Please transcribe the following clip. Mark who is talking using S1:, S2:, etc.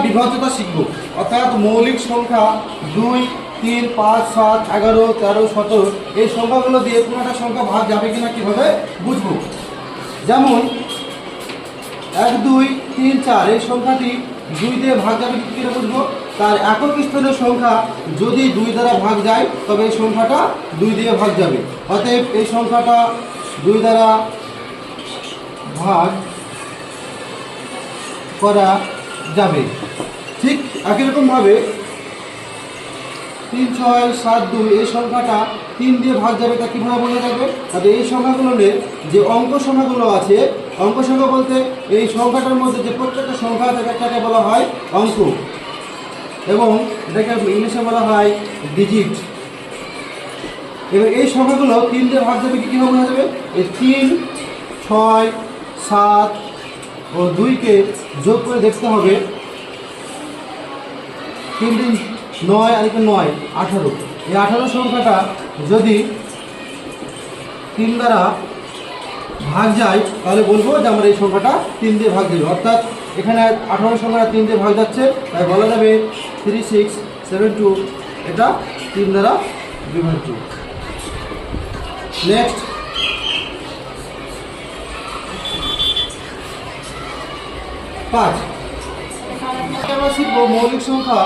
S1: বিভাজ্যতা শিখব, অর্থাৎ মৌলিক সংখ্যা 2, 3, 5, 7, 11, 13, 17 এই সংখ্যাগুলো দিয়ে কোনো একটা সংখ্যা ভাগ যাবে কিনা কীভাবে বুঝবো। যেমন 1, 2, 3, 4 এই সংখ্যাটি 2 দিয়ে ভাগ যাবে কী করে বুঝবো। তার একক স্থানীয় সংখ্যা যদি 2 দ্বারা ভাগ যায় তবে এই সংখ্যাটা 2 দিয়ে ভাগ যাবে। অতএব এই সংখ্যাটা 2 দ্বারা ভাগ করা যাবে। ঠিক একই রকমভাবে 3, 6, 7, 2 এই সংখ্যাটা 3 দিয়ে ভাগ যাবে, তা কীভাবে বোঝা যাবে। তাহলে এই সংখ্যাগুলোর যে অঙ্ক সংখ্যাগুলো আছে, অঙ্ক সংখ্যা বলতে এই সংখ্যাটার মধ্যে যে প্রত্যেকটা সংখ্যা আছে একটাকে বলা হয় অঙ্ক, এবং এটাকে ইংলিশে বলা হয় ডিজিট। এবার এই সংখ্যাগুলো 3 দিয়ে ভাগ যাবে কীভাবে বোঝা যাবে। এই 3, 6, 7 ও 2কে যোগ করে দেখতে হবে। 3, 3, 9 আর 9, 18। এই 18 সংখ্যাটা যদি 3 দ্বারা ভাগ যায় তাহলে বলবো যে আমার এই সংখ্যাটা 3 দিয়ে ভাগ যাবে। অর্থাৎ এখানে 18 সংখ্যাটা 3 দিয়ে ভাগ যাচ্ছে, তাই বলা যাবে 3672 এটা 3 দ্বারা বিভাজ্য। নেক্সট আমরা শিখবো মৌলিক সংখ্যা